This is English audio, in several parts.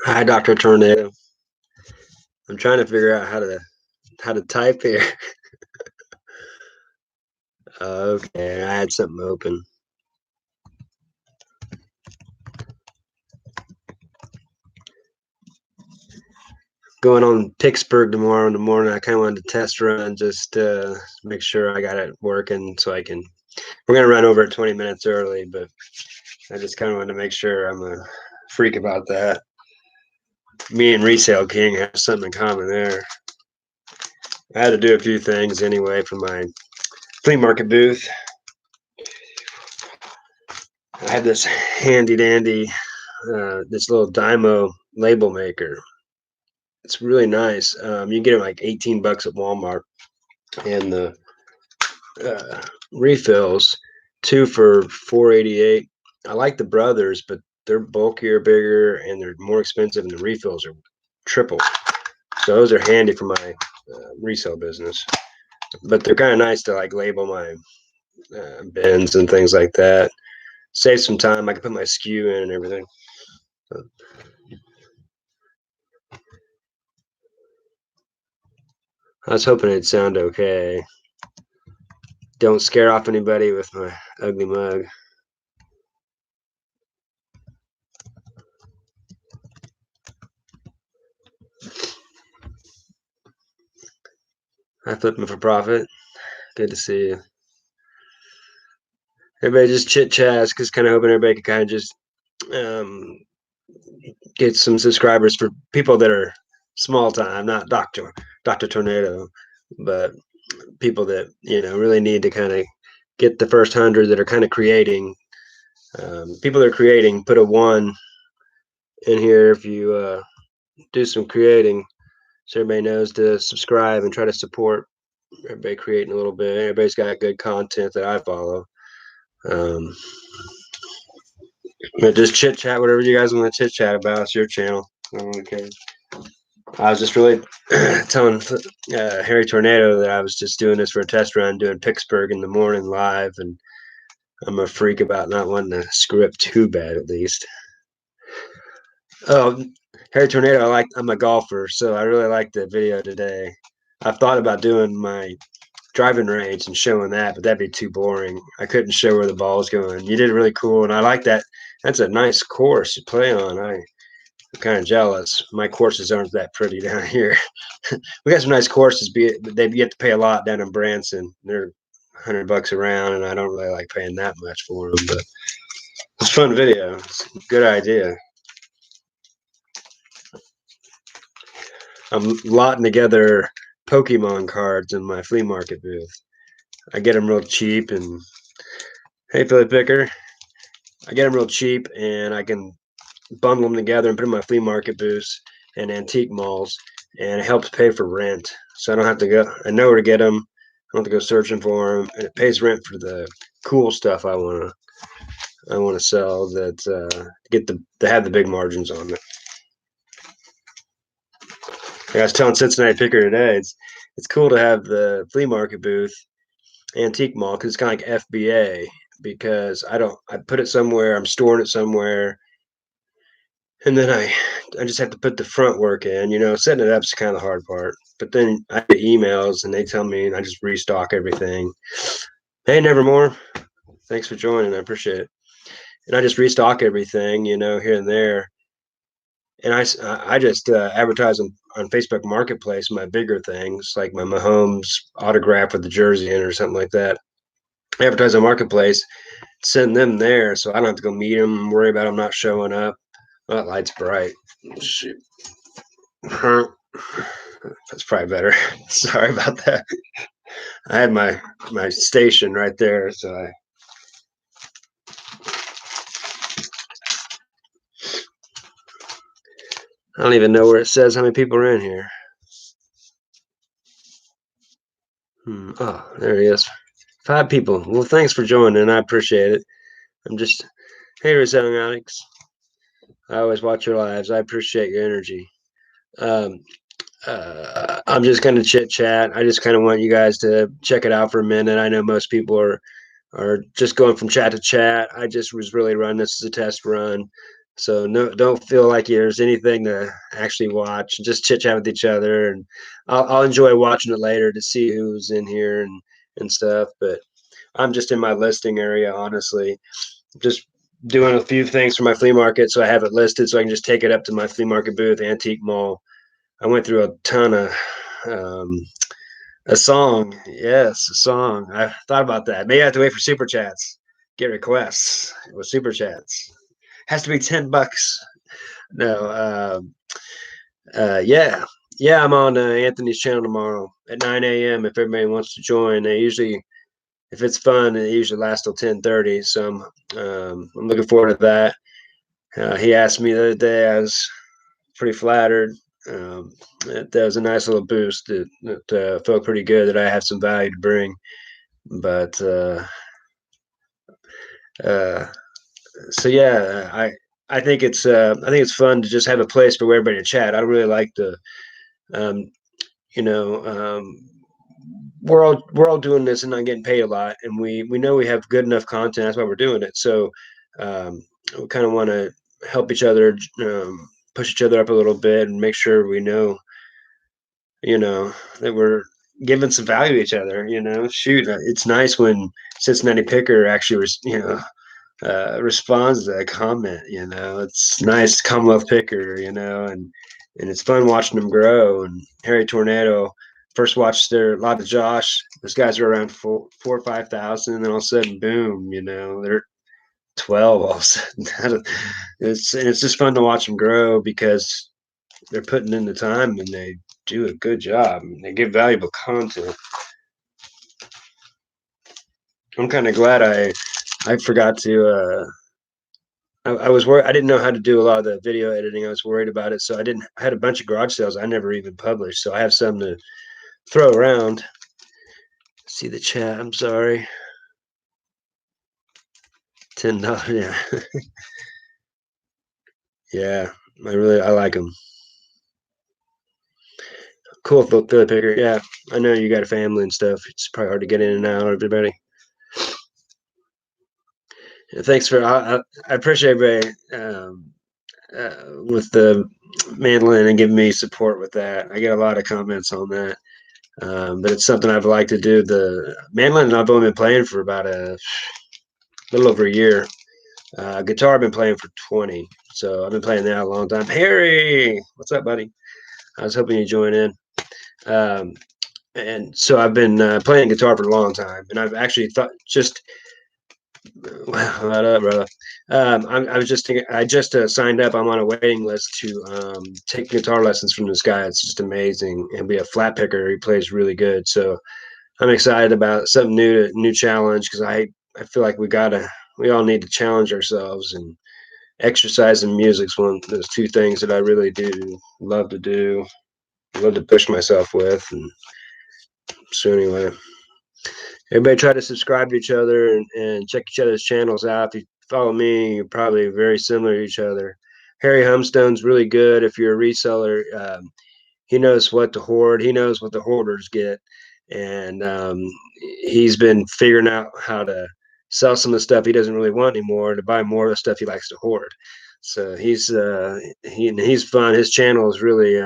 Hi, Dr. Tornado. I'm trying to figure out how to type here. Okay, I had something open. Going on Pittsburgh tomorrow in the morning. I kind of wanted to test run just to make sure I got it working so I can. We're gonna run over it 20 minutes early, but I just kind of wanted to make sure. I'm a freak about that. Me and Resale King have something in common there. I had to do a few things anyway for my flea market booth. I have this handy dandy, this little Dymo label maker. It's really nice. You get it like 18 bucks at Walmart, and the refills, two for 4.88. I like the brothers, but they're bulkier, bigger, and they're more expensive, and the refills are triple. So those are handy for my resale business. But they're kind of nice to like label my bins and things like that. Save some time. I can put my SKU in and everything. I was hoping it'd sound okay. Don't scare off anybody with my ugly mug. Hi, Flipping for Profit. Good to see you. Everybody just chit chats, because kind of hoping everybody can kind of just get some subscribers for people that are small time, not Dr. Tornado, but people that really need to kind of get the first 100 that are kind of creating. People that are creating, put a 1 in here if you do some creating, so everybody knows to subscribe and try to support everybody creating a little bit. Everybody's got good content that I follow. But just chit chat, whatever you guys want to chit chat about. It's your channel. I don't really care. I was just really telling Harry Tornado that I was just doing this for a test run, doing Pittsburgh in the morning live, and I'm a freak about not wanting to screw up too bad, at least. Oh, Harry Tornado, I'm a golfer, so I really like the video today. I've thought about doing my driving range and showing that, but that'd be too boring. I couldn't show where the ball's going. You did really cool, and I like that. That's a nice course to play on. I'm kind of jealous. My courses aren't that pretty down here. We got some nice courses, but they you have to pay a lot down in Branson. They're $100 a round, and I don't really like paying that much for them. But it's a fun video. It's a good idea. I'm lotting together Pokemon cards in my flea market booth. I get them real cheap, and hey, Philly Picker, I get them real cheap, and I can bundle them together and put them in my flea market booths and antique malls, and it helps pay for rent. So I don't have to go. I know where to get them. I don't have to go searching for them, and it pays rent for the cool stuff I want to sell that have the big margins on it. Like I was telling Cincinnati Picker today, it's cool to have the flea market booth, antique mall, because it's kind of like FBA, because I put it somewhere, I'm storing it somewhere, and then I just have to put the front work in. Setting it up is kind of the hard part. But then I get emails and they tell me, and I just restock everything. Hey, Nevermore, thanks for joining. I appreciate it. And I just restock everything, here and there. And I just advertise on Facebook Marketplace my bigger things, like my Mahomes autograph with the jersey in or something like that. I advertise on Marketplace, send them there, so I don't have to go meet them and worry about them not showing up. Oh, that light's bright. Shoot. That's probably better. Sorry about that. I had my station right there, so I don't even know where it says how many people are in here. Oh, there he is. 5 people. Well, thanks for joining. I appreciate it. I'm just, hey, Reselling Alex. I always watch your lives. I appreciate your energy. I'm just going to chit chat. I just kind of want you guys to check it out for a minute. I know most people are are just going from chat to chat. I just was really running this as a test run. So no, don't feel like there's anything to actually watch. Just chit chat with each other, and I'll enjoy watching it later to see who's in here and stuff. But I'm just in my listing area, honestly, just doing a few things for my flea market, so I have it listed, so I can just take it up to my flea market booth, antique mall. I went through a ton of um, a song. Yes, a song. I thought about that. Maybe I have to wait for super chats. Get requests with super chats. Has to be $10. No. Yeah. Yeah, I'm on Anthony's channel tomorrow at 9 a.m. If everybody wants to join, they usually, if it's fun, it usually lasts till 10:30. So I'm looking forward to that. He asked me the other day. I was pretty flattered. That was a nice little boost. It felt pretty good that I have some value to bring. But uh, so yeah, I think it's fun to just have a place for everybody to chat. I really like the um, you know we're all doing this and not getting paid a lot, and we know we have good enough content. That's why we're doing it. So um, we kind of want to help each other, push each other up a little bit, and make sure we know that we're giving some value to each other. Shoot, it's nice when Cincinnati Picker actually responds to that comment. It's nice, Commonwealth Picker. And it's fun watching them grow. And Harry Tornado, first watched a lot of Josh. Those guys are around four or 5,000, and then all of a sudden, boom! They're 12 all of a sudden. It's just fun to watch them grow because they're putting in the time and they do a good job. They give valuable content. I'm kind of glad I forgot to. I was worried. I didn't know how to do a lot of the video editing. I was worried about it, so I had a bunch of garage sales I never even published. So I have some to throw around. See the chat. I'm sorry. $10. Yeah, yeah. I like them. Cool, Philly Picker. Yeah, I know you got a family and stuff. It's probably hard to get in and out. Everybody. Yeah, thanks for. I appreciate everybody. With the mandolin and giving me support with that. I get a lot of comments on that. But it's something I've liked to do. The mandolin I've only been playing for about a little over a year. Guitar I've been playing for 20. So I've been playing that a long time. Harry, what's up, buddy? I was hoping you'd join in. Um, and so I've been playing guitar for a long time. And I've actually thought just what up, brother? I was just thinking, I just signed up. I'm on a waiting list to take guitar lessons from this guy. It's just amazing, and be a flat picker. He plays really good, so I'm excited about something new challenge because I feel like we all need to challenge ourselves, and exercise and music's one of those two things that I really do love to do. Love to push myself with, and so anyway. Everybody try to subscribe to each other and check each other's channels out. If you follow me, you're probably very similar to each other. Harry Humstone's really good. If you're a reseller, he knows what to hoard. He knows what the hoarders get, and he's been figuring out how to sell some of the stuff he doesn't really want anymore to buy more of the stuff he likes to hoard. So he's fun. His channel is really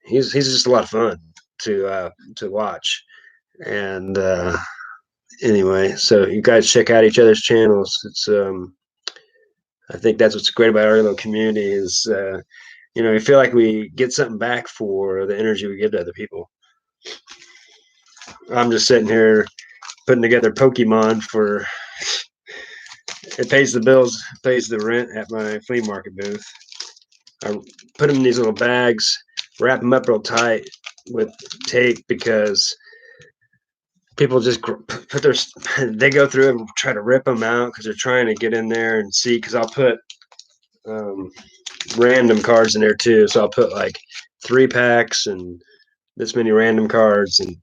he's just a lot of fun to watch. And anyway, so you guys check out each other's channels. It's I think that's what's great about our little community is you feel like we get something back for the energy we give to other people. I'm just sitting here putting together Pokemon for it pays the bills, pays the rent at my flea market booth. I put them in these little bags, wrap them up real tight with tape because people just put they go through and try to rip them out because they're trying to get in there and see. Because I'll put random cards in there too, so I'll put like 3 packs and this many random cards and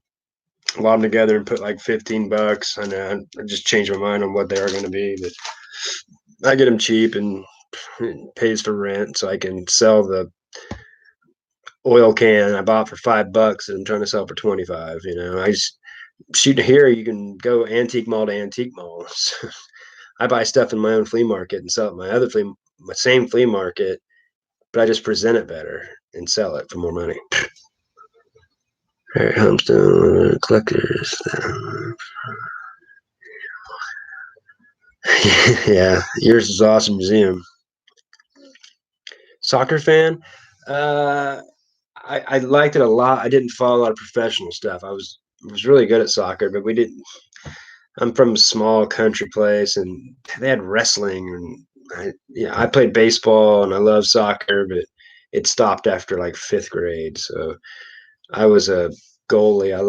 lob them together and put like $15. I know I just changed my mind on what they are going to be, but I get them cheap and it pays for rent, so I can sell the oil can I bought for $5 and I'm trying to sell for 25. I just shoot, here you can go antique mall to antique mall. I buy stuff in my own flea market and sell it at my same flea market, but I just present it better and sell it for more money. All right, Homestone collectors. Yeah, yours is awesome museum. Soccer fan. Uh, I liked it a lot. I didn't follow a lot of professional stuff. I was really good at soccer, but we didn't. I'm from a small country place, and they had wrestling, and I played baseball, and I love soccer, but it stopped after like fifth grade. So I was a goalie. I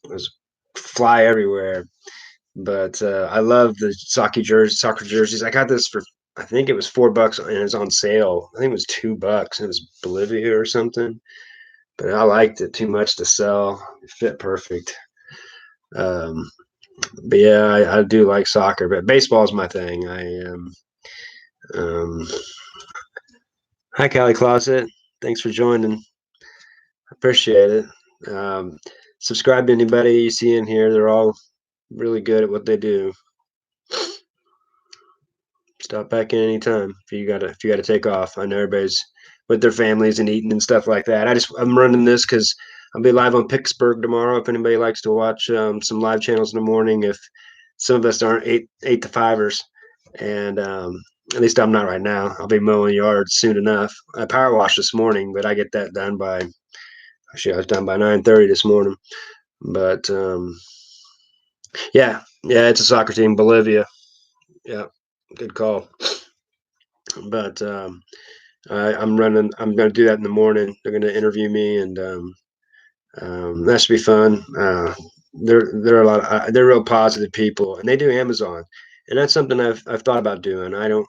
was fly everywhere, but I love the soccer jerseys. I got this for I think it was $4 and it was on sale. I think it was $2. And it was Bolivia or something, but I liked it too much to sell. It fit perfect. Um, but yeah, I do like soccer, but baseball is my thing. Um, Hi, Callie Closet. Thanks for joining. I appreciate it. Subscribe to anybody you see in here. They're all really good at what they do. Stop back in anytime if you gotta take off. I know everybody's with their families and eating and stuff like that. I'm running this because I'll be live on Pittsburgh tomorrow. If anybody likes to watch some live channels in the morning, if some of us aren't eight to fivers, and at least I'm not right now. I'll be mowing yards soon enough. I power washed this morning, but I get that done by actually I was done by 9:30 this morning. But yeah, it's a soccer team, Bolivia. Yeah, good call. But I'm running. I'm going to do that in the morning. They're going to interview me, and that should be fun. They're a lot. They're real positive people, and they do Amazon, and that's something I've thought about doing. I don't.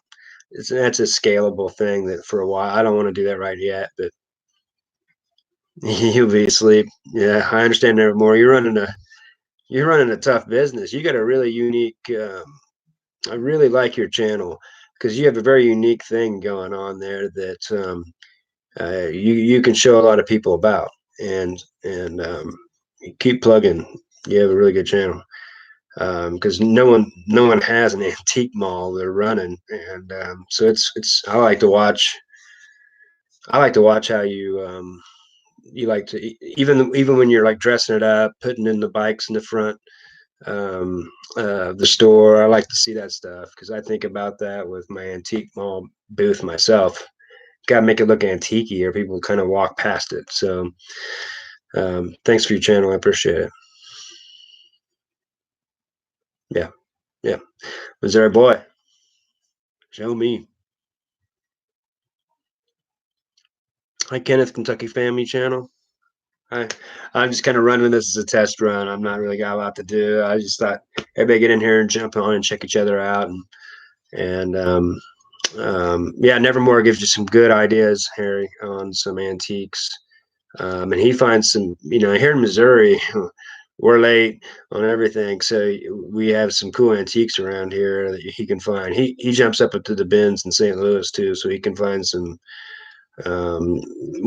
That's a scalable thing that for a while I don't want to do that right yet, but you'll be asleep. Yeah, I understand there more. You're running a tough business. You got a really unique. I really like your channel because you have a very unique thing going on there that you can show a lot of people about, and keep plugging. You have a really good channel because no one has an antique mall they're running, and so it's I like to watch how you like to even when you're like dressing it up, putting in the bikes in the front the store. I like to see that stuff because I think about that with my antique mall booth myself. Got to make it look antique or people kind of walk past it. So thanks for your channel. I appreciate it. Yeah. Yeah. Was there a boy? Show me. Hi, Kenneth, Kentucky Family Channel. Hi. I'm just kind of running this as a test run. I'm not really got a lot to do. I just thought everybody get in here and jump on and check each other out. And yeah, Nevermore gives you some good ideas, Harry, on some antiques. And he finds some, here in Missouri, we're late on everything. So we have some cool antiques around here that he can find. He jumps up into the bins in St. Louis too, so he can find some. Um,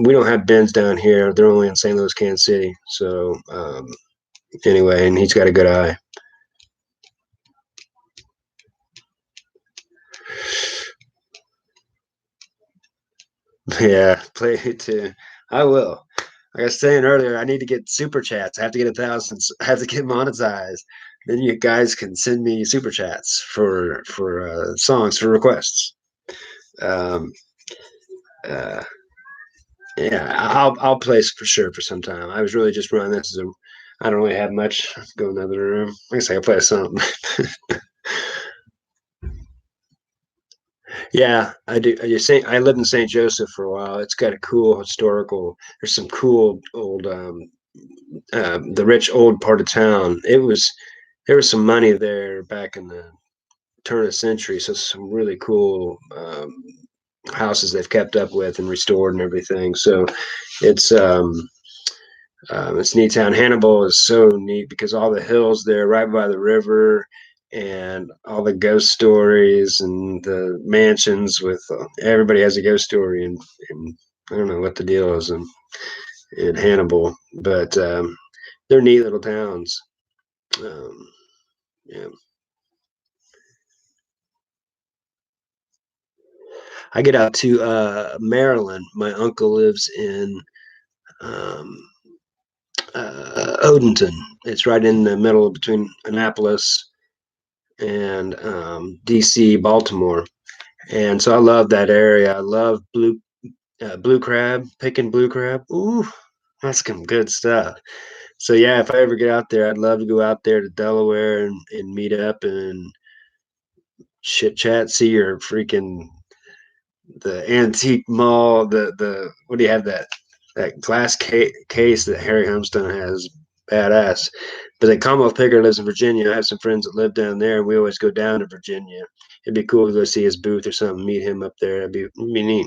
we don't have bins down here; they're only in St. Louis, Kansas City. So anyway, and he's got a good eye. Yeah, play it too. I will. Like I was saying earlier, I need to get super chats. I have to get 1,000. I have to get monetized. Then you guys can send me super chats for songs for requests. Um, uh, yeah, I'll play for sure for some time. I was really just running this as a. I don't really have much. Let's go in another room. I guess I can play something. Yeah, I do. I lived in St. Joseph for a while. It's got a cool historical. There's some cool old the rich old part of town. There was some money there back in the turn of the century, so some really cool houses they've kept up with and restored and everything. So it's it's neat town. Hannibal is so neat because all the hills there, right by the river, and all the ghost stories and the mansions with everybody has a ghost story, and I don't know what the deal is in Hannibal, but they're neat little towns. Um, yeah, I get out to Maryland. My uncle lives in um, Odenton. It's right in the middle between Annapolis and DC, Baltimore. And so I love that area. I love blue crab, picking blue crab. Ooh, that's some good stuff. So yeah, if I ever get out there, I'd love to go out there to Delaware and meet up and chit chat, see your freaking the antique mall, the what do you have that glass case that Harry Humstone has, badass. But the Commonwealth Picker lives in Virginia. I have some friends that live down there, and we always go down to Virginia. It'd be cool to go see his booth or something, meet him up there. It'd be neat.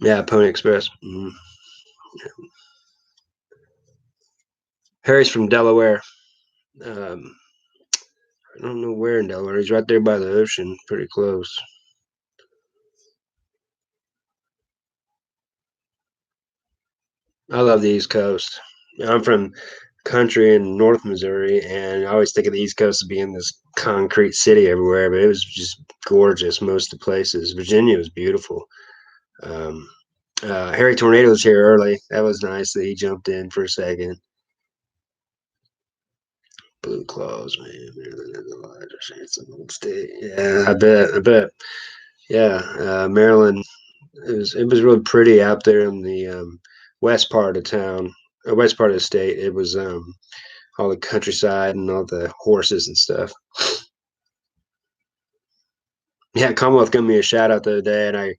Yeah, Pony Express. Harry's from Delaware. Um, I don't know where in Delaware. He's right there by the ocean, pretty close. I love the East Coast. I'm from country in North Missouri, and I always think of the East Coast as being this concrete city everywhere, but it was just gorgeous most of the places. Virginia was beautiful. Um, Harry Tornado was here early. That was nice that he jumped in for a second. Blue Claws, man. It's an old state. Yeah, I bet. I bet. Yeah, Maryland. It was really pretty out there in the west part of town, west part of the state. It was all the countryside and all the horses and stuff. Yeah, Commonwealth gave me a shout out the other day, and I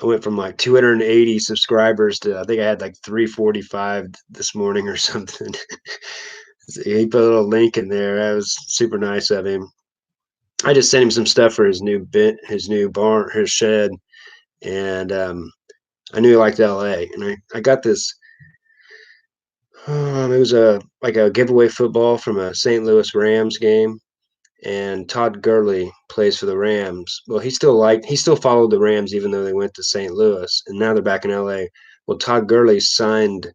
went from like 280 subscribers to I think I had like 345 this morning or something. He put a little link in there. That was super nice of him. I just sent him some stuff for his new bit, his new barn, his shed, and I knew he liked LA, and I got this. It was a like a giveaway football from a St. Louis Rams game, and Todd Gurley plays for the Rams. Well, he still followed the Rams even though they went to St. Louis, and now they're back in LA. Well, Todd Gurley signed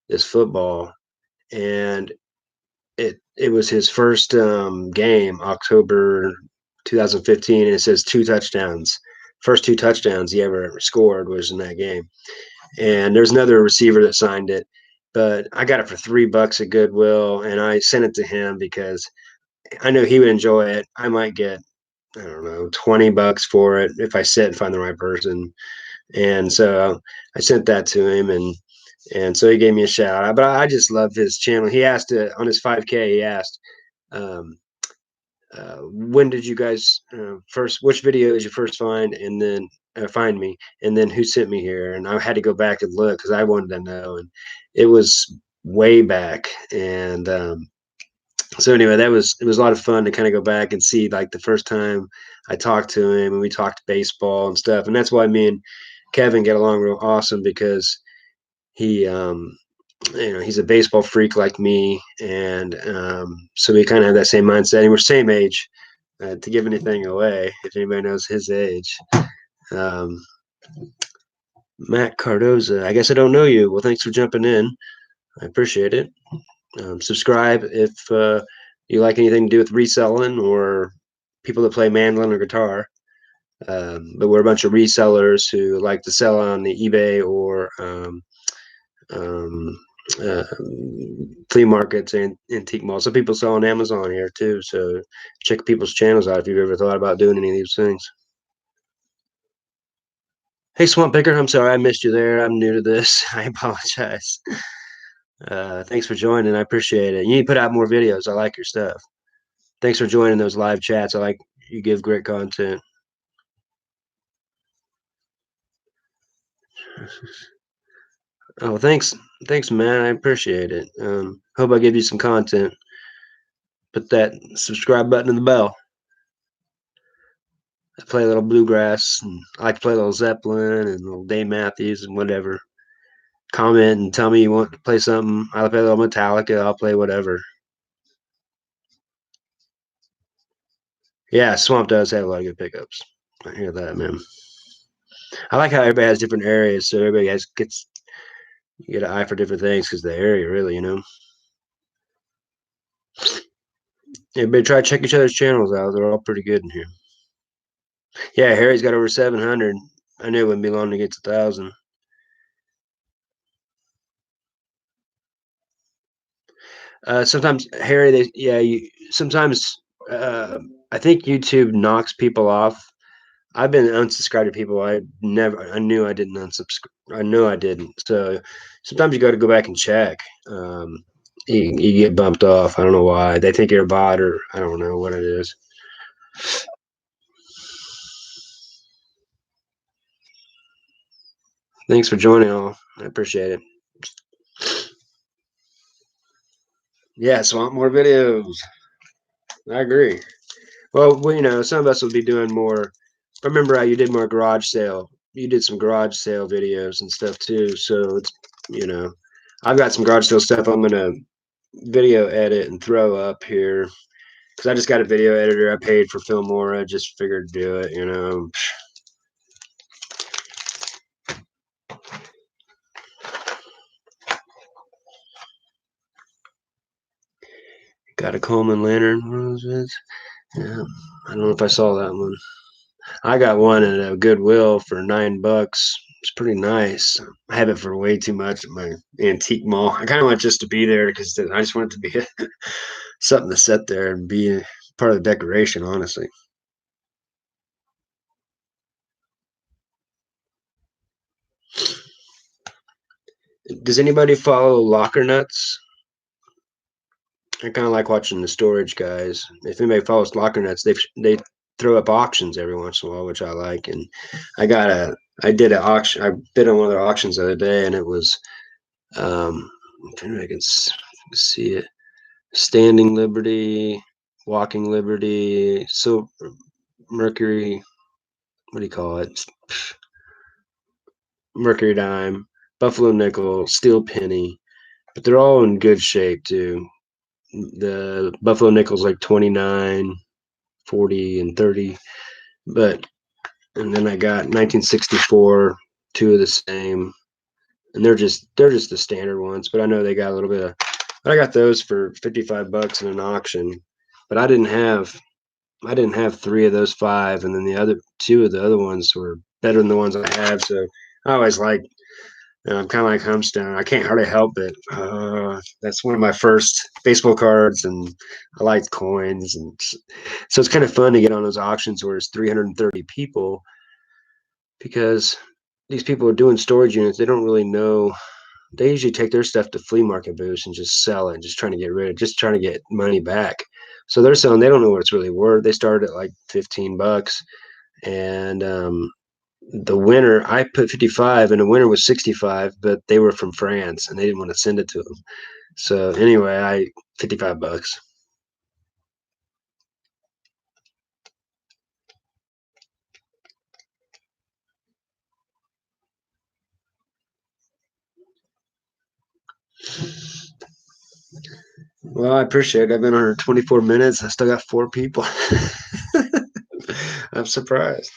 this football, and it was his first game, October 2015, and it says two touchdowns. First two touchdowns he ever scored was in that game. And there's another receiver that signed it, but I got it for $3 at Goodwill, and I sent it to him because I knew he would enjoy it. I might get, I don't know, $20 for it if I sit and find the right person. And so I sent that to him, and so he gave me a shout out. But I just love his channel. He asked to, on his 5K. He asked, um, when did you guys first? Which video did you first find, and then find me, and then who sent me here? And I had to go back and look because I wanted to know, and it was way back. And so anyway, it was a lot of fun to kind of go back and see like the first time I talked to him, and we talked baseball and stuff, and that's why me and Kevin get along real awesome because he he's a baseball freak like me, and so we kind of have that same mindset, and we're same age. To give anything away, if anybody knows his age, um, Matt Cardoza. I guess I don't know you. Well, thanks for jumping in. I appreciate it. Subscribe if you like anything to do with reselling or people that play mandolin or guitar. But we're a bunch of resellers who like to sell on the eBay or um, uh, flea markets and antique malls. Some people sell on Amazon here too. So check people's channels out if you've ever thought about doing any of these things. Hey, Swamp Picker, I'm sorry I missed you there. I'm new to this. I apologize. Thanks for joining. I appreciate it. You need to put out more videos. I like your stuff. Thanks for joining those live chats. I like you give great content. Oh, thanks. Thanks, man. I appreciate it. Hope I give you some content. Put that subscribe button and the bell. I play a little bluegrass, and I like to play a little Zeppelin and little Dave Matthews and whatever. Comment and tell me you want to play something. I'll play a little Metallica. I'll play whatever. Yeah, Swamp does have a lot of good pickups. I hear that, man. I like how everybody has different areas, so everybody has gets you get an eye for different things because the area, really, you know. Everybody try to check each other's channels out. They're all pretty good in here. Yeah, Harry's got over 700. I knew it wouldn't be long to get to 1,000. Sometimes Harry, sometimes I think YouTube knocks people off. I've been unsubscribed to people I knew I didn't unsubscribe. I know I didn't. So sometimes you got to go back and check. You get bumped off. I don't know why. They think you're a bot, or I don't know what it is. Thanks for joining all. I appreciate it. Yes, want more videos. I agree. Well, some of us will be doing more. I remember how you did more garage sale. You did some garage sale videos and stuff too. So you know, I've got some garage sale stuff I'm gonna video edit and throw up here because I just got a video editor. I paid for Filmora. Just figured to do it. Got a Coleman lantern. Roses. Yeah, I don't know if I saw that one. I got one at a Goodwill for $9. It's pretty nice. I have it for way too much at my antique mall. I kind of want just to be there because I just want it to be something to sit there and be part of the decoration, honestly. Does anybody follow Locker Nuts? I kind of like watching the storage guys. If anybody follows Locker Nuts, they throw up auctions every once in a while, which I like. And I did an auction. I bid on one of their auctions the other day, and it was I'm trying to see it. Standing Liberty, Walking Liberty, so Mercury. What do you call it? Mercury Dime, Buffalo Nickel, Steel Penny, but they're all in good shape too. The Buffalo Nickel's like 29, 40, and 30. But and then I got 1964, two of the same, and they're just the standard ones. But I know they got a little bit of. But I got those for $55 in an auction. But I didn't have three of those five, and then the other two of the other ones were better than the ones I have. So I always like. I'm kind of like Humstone. I can't hardly help it. That's one of my first baseball cards, and I like coins, and so it's kind of fun to get on those auctions where it's 330 people because these people are doing storage units. They don't really know. They usually take their stuff to flea market booths and just sell it, just trying to get rid of, just trying to get money back. So they're selling. They don't know what it's really worth. They started at like $15, and the winner, I put 55 and the winner was 65, but they were from France and they didn't want to send it to them. So anyway, I $55. Well, I appreciate it. I've been on here 24 minutes. I still got four people. I'm surprised.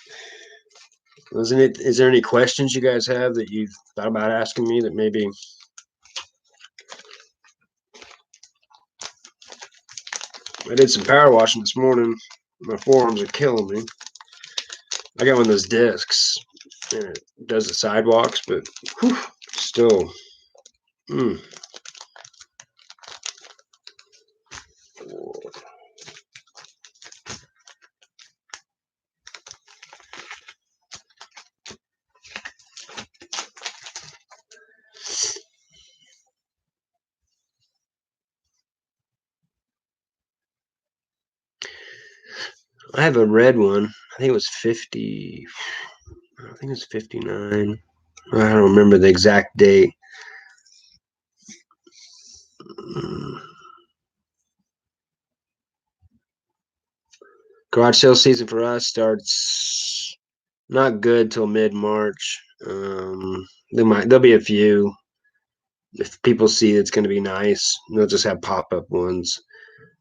Wasn't it? Is there any questions you guys have that you've thought about asking me that maybe I did some power washing this morning. My forearms are killing me. I got one of those discs and it does the sidewalks, but whew, still. Mm. I have a red one. I think it was 50. I think it's 59. I don't remember the exact date. Mm. Garage sale season for us starts not good till mid March. There'll be a few. If people see it's going to be nice, they'll just have pop up ones.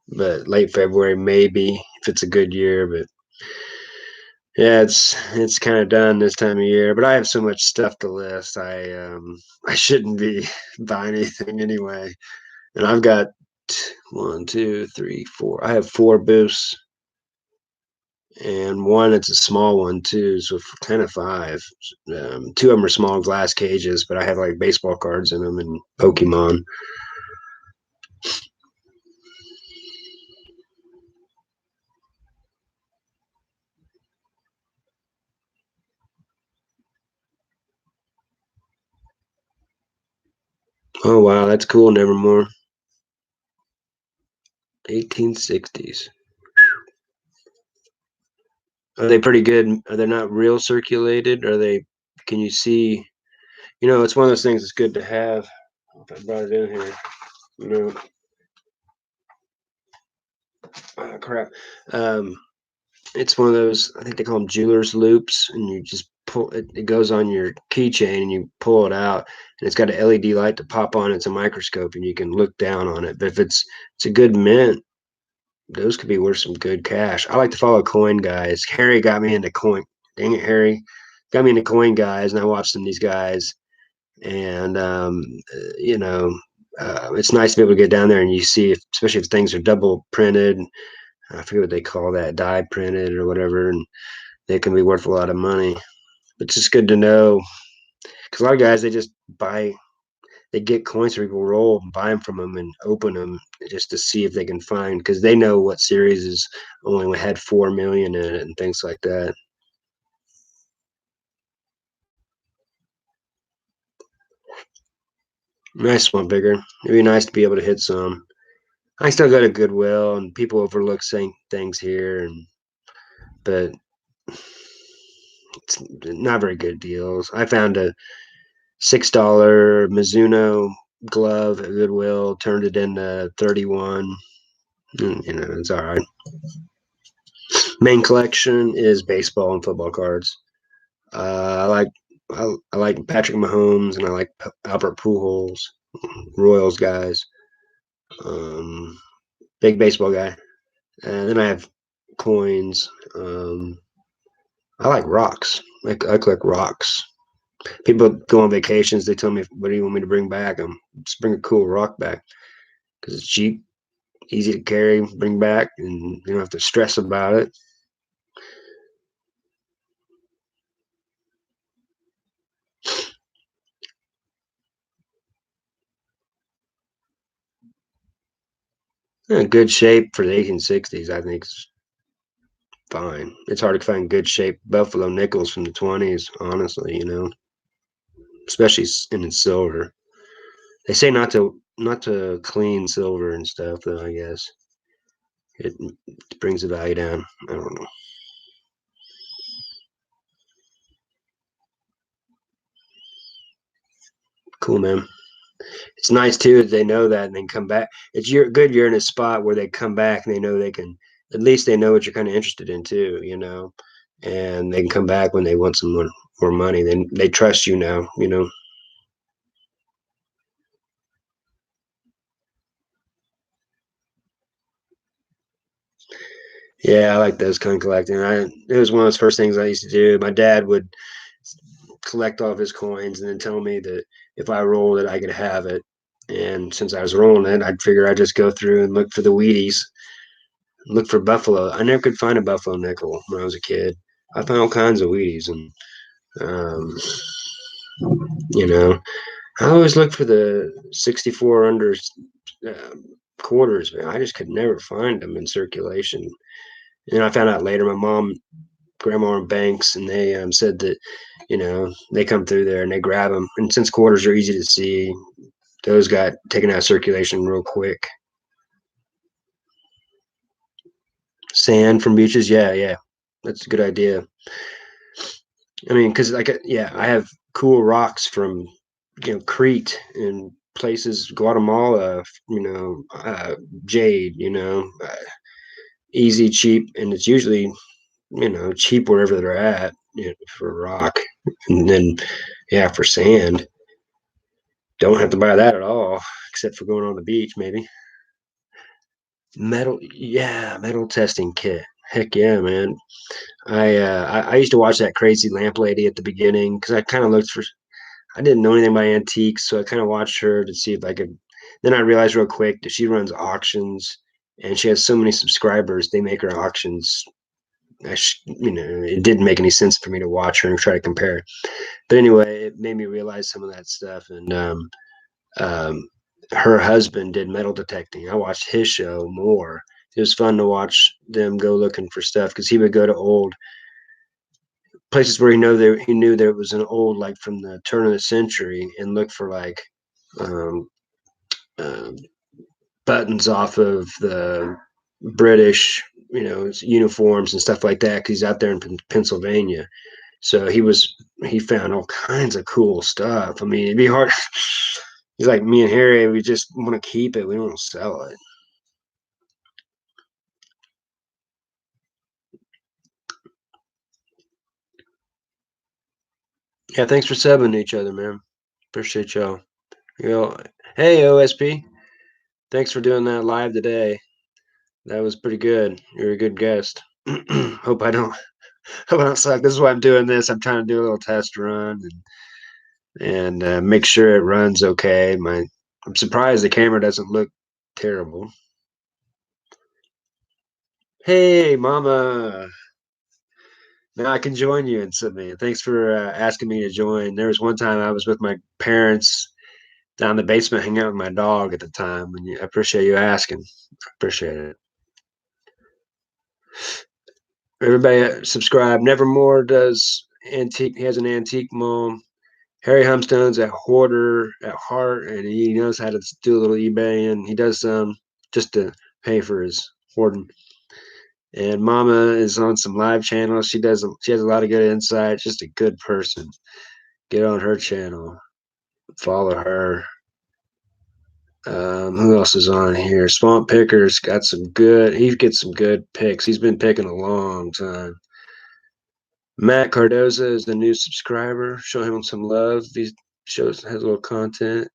But late February maybe if it's a good year. But yeah, it's kind of done this time of year. But I have so much stuff to list. I shouldn't be buying anything anyway. And I've got one, two, three, four. I have four booths, and one it's a small one too, so kind of five. Two of them are small glass cages, but I have like baseball cards in them and Pokemon. Oh wow, that's cool. Nevermore. 1860s. Are they pretty good? Are they not real circulated? Are they? Can you see? It's one of those things that's good to have. If I brought it in here, you know, crap. Um, it's one of those. I think they call them jeweler's loops, and you just pull it. It goes on your keychain, and you pull it out, and it's got an LED light to pop on. It's a microscope, and you can look down on it. But if it's a good mint, those could be worth some good cash. I like to follow coin guys. Harry got me into coin. Dang it, Harry got me into coin guys, and I watched some of these guys. And you know, it's nice to be able to get down there and you see, especially if things are double printed. I forget what they call that, die printed or whatever, and they can be worth a lot of money. It's just good to know because a lot of guys they just buy, they get coins so people roll and buy them from them and open them just to see if they can find because they know what series is only had 4 million in it and things like that. Nice one, bigger. It'd be nice to be able to hit some. I still go to Goodwill, and people overlook saying things here, and but it's not very good deals. I found a $6 Mizuno glove at Goodwill, turned it into 31. It's all right. Main collection is baseball and football cards. I like I like Patrick Mahomes and I like Albert Pujols, Royals guys. Um, Big baseball guy. And then I have coins. I like rocks. I collect rocks. People go on vacations. They tell me, "What do you want me to bring back?" Just bring a cool rock back because it's cheap, easy to carry, bring back, and you don't have to stress about it. Good shape for the 1860s, I think, is fine. It's hard to find good shape Buffalo nickels from the 20s, honestly. Especially in silver. They say not to clean silver and stuff, though. I guess it brings the value down. I don't know. Cool, man. It's nice too that they know that and then come back. It's good you're in a spot where they come back and they know they can. At least they know what you're kind of interested in too, and they can come back when they want some more money. Then they trust you now. Yeah, I like those kind of collecting. It was one of those first things I used to do. My dad would collect all of his coins and then tell me that if I rolled it, I could have it. And since I was rolling it, I'd figure I'd just go through and look for the Wheaties, look for Buffalo. I never could find a Buffalo nickel when I was a kid. I found all kinds of Wheaties, and um, you know, I always look for the 64 under uh, quarters. Man, I just could never find them in circulation. And I found out later, my mom, grandma, and banks, and they said that they come through there and they grab them. And since quarters are easy to see, those got taken out of circulation real quick. Sand from beaches, yeah, yeah, that's a good idea. I mean, because yeah, I have cool rocks from Crete and places, Guatemala, jade, easy, cheap, and it's usually cheap wherever they're at, for rock, and then yeah, for sand, don't have to buy that at all, except for going on the beach, maybe. Metal, yeah, metal testing kit. Heck yeah, man. I used to watch that crazy lamp lady at the beginning because I kind of looked for. I didn't know anything about antiques, so I kind of watched her to see if I could Then I realized real quick that she runs auctions and she has so many subscribers. They make her auctions. It didn't make any sense for me to watch her and try to compare. But anyway, it made me realize some of that stuff. And um, her husband did metal detecting. I watched his show more. It was fun to watch them go looking for stuff because he would go to old places where he knew there was an old, like from the turn of the century, and look for like um, uh, buttons off of the British, uniforms and stuff like that. Because he's out there in Pennsylvania, so he found all kinds of cool stuff. I mean, it'd be hard. He's like me and Harry. We just want to keep it. We don't want to sell it. Yeah, thanks for subbing to each other, man. Appreciate y'all. You know, hey OSP, thanks for doing that live today. That was pretty good. You're a good guest. hope I don't hope I don't suck. This is why I'm doing this. I'm trying to do a little test run and make sure it runs okay. I'm surprised the camera doesn't look terrible. Hey, Mama. Now I can join you in Sydney. Thanks for asking me to join. There was one time I was with my parents down in the basement hanging out with my dog at the time, and I appreciate you asking. I appreciate it. Everybody subscribe. Nevermore does antique. He has an antique mall. Harry Humstone's a hoarder at heart, and he knows how to do a little eBay, and he does some just to pay for his hoarding. And Mama is on some live channels. She has a lot of good insight. Just a good person. Get on her channel. Follow her. Who else is on here? Swamp Picker's got some good. He gets some good picks. He's been picking a long time. Matt Cardoza is the new subscriber. Show him some love. These shows has a little content.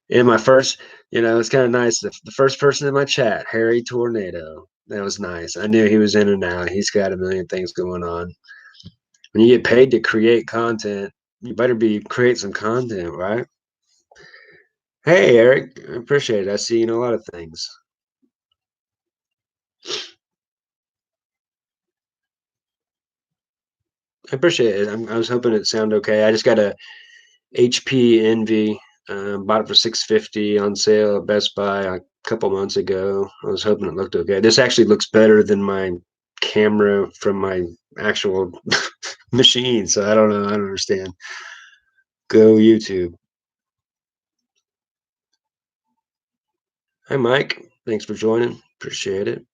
And my first, it's kind of nice. The first person in my chat, Harry Tornado. That was nice. I knew he was in and out. He's got a million things going on. When you get paid to create content, you better create some content, right? Hey, Eric, I appreciate it. I see you know a lot of things. I appreciate it. I was hoping it sounded okay. I just got a HP Envy. Bought it for 650 on sale at Best Buy a couple months ago. I was hoping it looked okay. This actually looks better than my camera from my actual machine. So I don't know. I don't understand. Go YouTube. Hi, Mike. Thanks for joining. Appreciate it.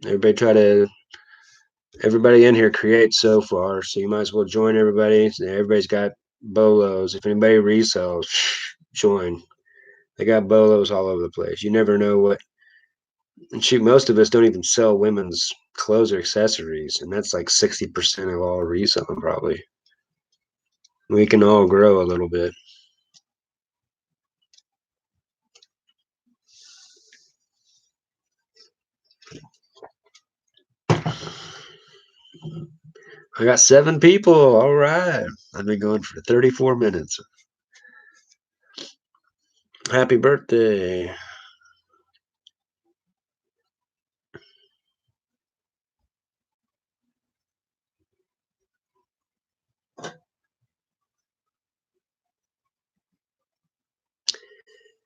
Everybody try to everybody in here creates so far, so you might as well join everybody. Everybody's got bolos. If anybody resells, join. They got bolos all over the place. You never know what. And shoot, most of us don't even sell women's clothes or accessories, and that's like 60% of all reselling probably. We can all grow a little bit. I got 7 people. All right. I've been going for 34 minutes. Happy birthday.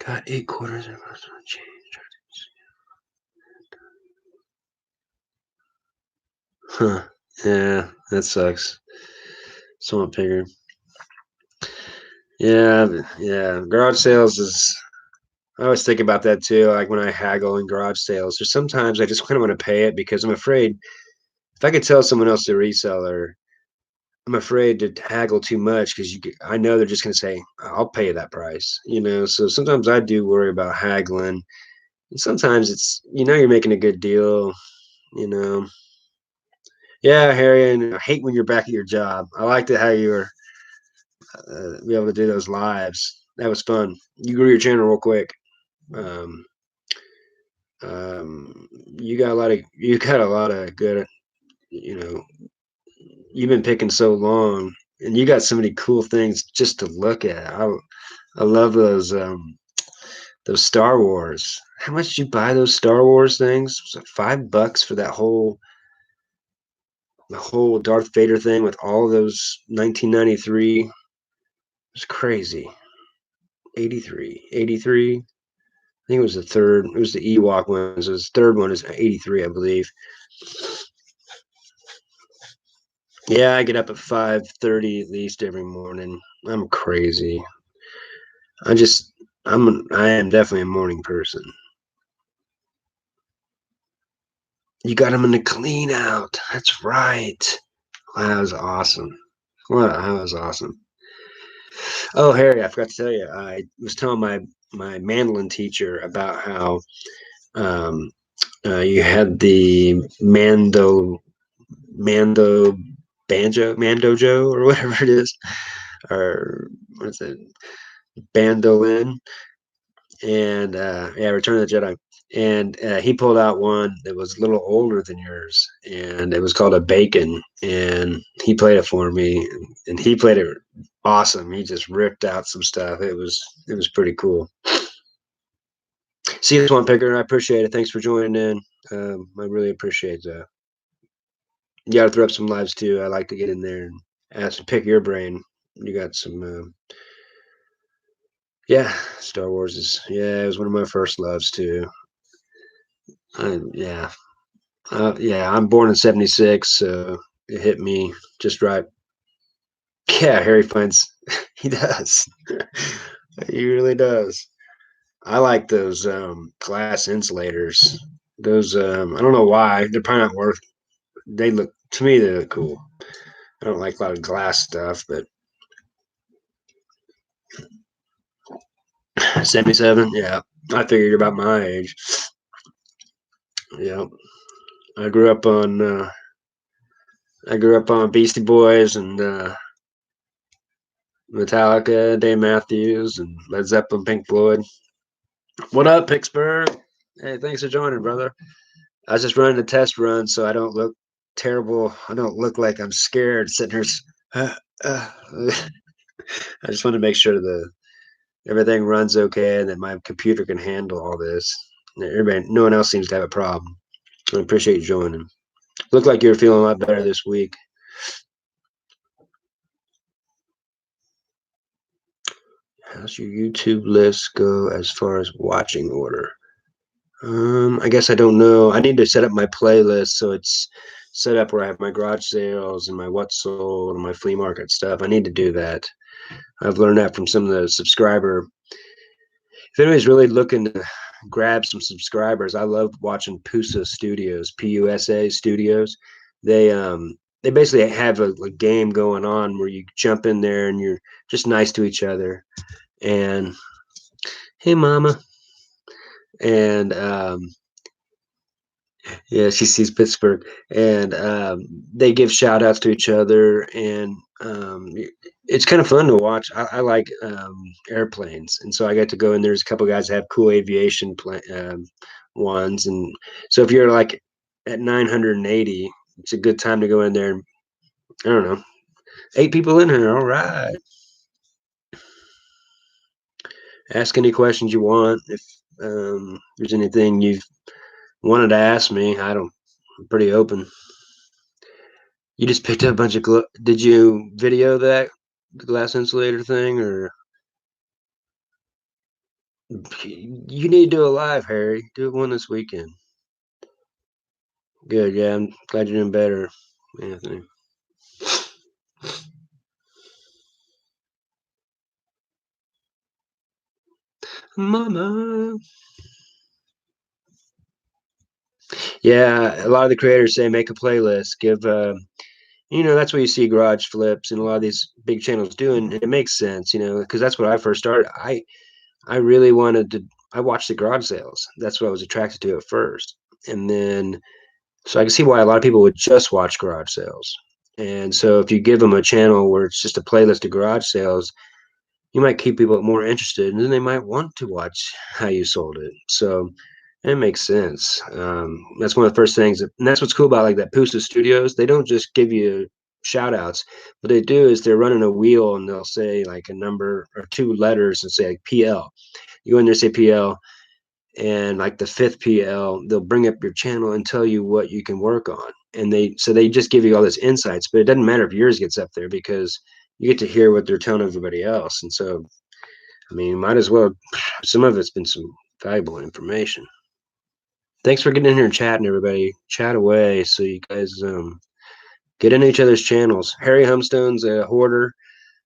Got 8 quarters of change. Huh. Yeah, that sucks. Somewhat bigger. Yeah, yeah. Garage sales is. I always think about that too. Like when I haggle in garage sales, there's sometimes I just kind of want to pay it because I'm afraid if I could tell someone else a reseller, I'm afraid to haggle too much because I know they're just going to say, "I'll pay that price," So sometimes I do worry about haggling. And sometimes you're making a good deal, you know. Yeah, Harry, and I hate when you're back at your job. I liked it how you were be able to do those lives. That was fun. You grew your channel real quick. Um, you got a lot of good. You know, you've been picking so long, and you got so many cool things just to look at. I love those. Those Star Wars. How much did you buy those Star Wars things? Was it $5 for that whole the whole Darth Vader thing with all those 1993? It was crazy. 83. 83. I think it was the third. It was the Ewok ones. It was the third one is 83, I believe. Yeah, I get up at 5:30 at least every morning. I'm crazy. I just I am definitely a morning person. You got them in the clean out. That's right. Wow, that was awesome. Wow, that was awesome. Oh, Harry, I forgot to tell you. I was telling my mandolin teacher about how um, you had the mando mandojo or whatever it is, or what is it, bandolin, and yeah, Return of the Jedi. And he pulled out one that was a little older than yours, and it was called a bacon. And he played it for me, and he played it awesome. He just ripped out some stuff. It was pretty cool. See you, Swamp Picker. I appreciate it. Thanks for joining in. I really appreciate that. You got to throw up some lives too. I like to get in there and ask, pick your brain. You got some, yeah. Star Wars is, yeah. It was one of my first loves too. Yeah, yeah. I'm born in '76, so it hit me just right. Yeah, Harry finds he does. He really does. I like those glass insulators. Those I don't know why they're probably not worth. They look to me they look cool. I don't like a lot of glass stuff, but '77, yeah. I figured you're about my age. Yeah, I grew up on Beastie Boys and Metallica, Dave Matthews, and Led Zeppelin, Pink Floyd. What up, Pittsburgh? Hey, thanks for joining, brother. I was just running a test run so I don't look terrible. I don't look like I'm scared sitting here. I just want to make sure the everything runs okay and that my computer can handle all this. Everybody, no one else seems to have a problem. I appreciate you joining. Look like you're feeling a lot better this week. How's your YouTube list go as far as watching order? I guess I don't know. I need to set up my playlist so it's set up where I have my garage sales and my what's sold and my flea market stuff. I need to do that. I've learned that from some of the subscriber. If anybody's really looking to grab some subscribers, I love watching Pusa Studios, PUSA Studios. They basically have a game going on where you jump in there and you're just nice to each other. And hey, mama. And yeah, she sees Pittsburgh, and they give shout outs to each other, and it's kind of fun to watch. I like airplanes, and so I get to go in. There's a couple guys that have cool aviation ones, and so if you're like at 980, it's a good time to go in there. And, I don't know, 8 people in here. All right, ask any questions you want. If there's anything you've wanted to ask me, I'm pretty open. You just picked up a bunch of did you video that glass insulator thing, or you need to do it live, Harry? Do it one this weekend. Good, yeah. I'm glad you're doing better, Anthony. Mama. Yeah, a lot of the creators say make a playlist. Give that's what you see garage flips and a lot of these big channels doing, and it makes sense, because that's what I first started. I really wanted to. I watched the garage sales. That's what I was attracted to at first, and then so I can see why a lot of people would just watch garage sales. And so if you give them a channel where it's just a playlist of garage sales, you might keep people more interested, and then they might want to watch how you sold it. So it makes sense. That's one of the first things, and that's what's cool about like that Pusa Studios. They don't just give you shout outs. What they do is they're running a wheel and they'll say like a number or two letters and say like PL. You go in there, say PL, and like the fifth PL, they'll bring up your channel and tell you what you can work on. And they just give you all this insights, but it doesn't matter if yours gets up there because you get to hear what they're telling everybody else. And so, I mean, might as well. Some of it's been some valuable information. Thanks for getting in here and chatting, everybody. Chat away so you guys get into each other's channels. Harry Humstone's a hoarder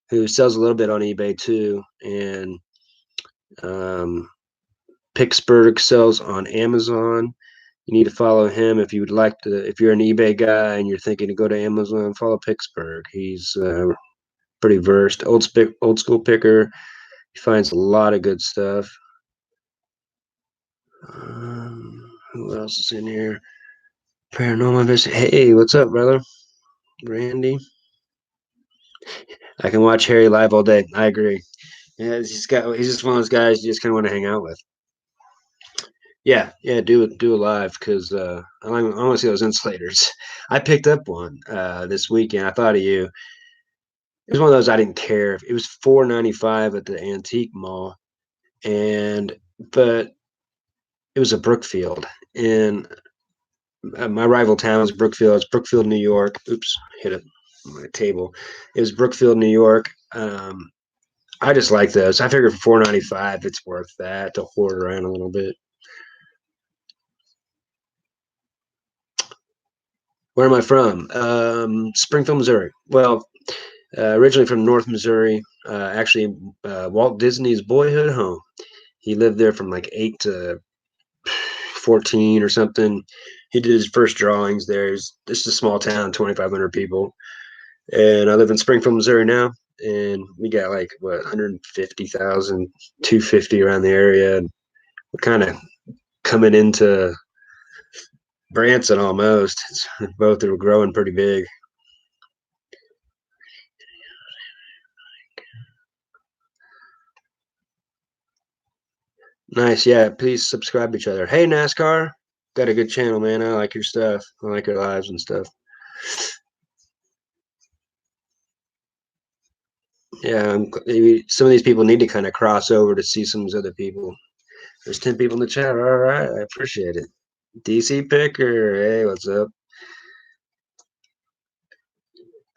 who sells a little bit on eBay too, and um, Pittsburgh sells on Amazon. You need to follow him if you would like to. If you're an eBay guy and you're thinking to go to Amazon, follow Pittsburgh. He's pretty versed. Old school picker. He finds a lot of good stuff. Who else is in here? Paranormal Vision. Hey, what's up, brother? Randy. I can watch Harry live all day. I agree. Yeah, he's just one of those guys you just kind of want to hang out with. Yeah, do it live because I want to see those insulators. I picked up one this weekend. I thought of you. It was one of those I didn't care. It was $4.95 at the antique mall, and but it was a Brookfield, and my rival town is Brookfield. It's Brookfield, New York. Oops, hit it on my table. It was Brookfield, New York. I just like those. I figure for $4.95, it's worth that to hoard around a little bit. Where am I from? Springfield, Missouri. Well, originally from North Missouri. Actually, Walt Disney's boyhood home. He lived there from like 8 to 14 or something. He did his first drawings there. This is a small town, 2,500 people. And I live in Springfield, Missouri now. And we got like, what, 150,000, 250 around the area. And we're kind of coming into Branson almost. Both are growing pretty big. Nice. Yeah. Please subscribe to each other. Hey, NASCAR. Got a good channel, man. I like your stuff. I like your lives and stuff. Yeah. Some of these people need to kind of cross over to see some of these other people. There's 10 people in the chat. All right. I appreciate it. DC Picker. Hey, what's up?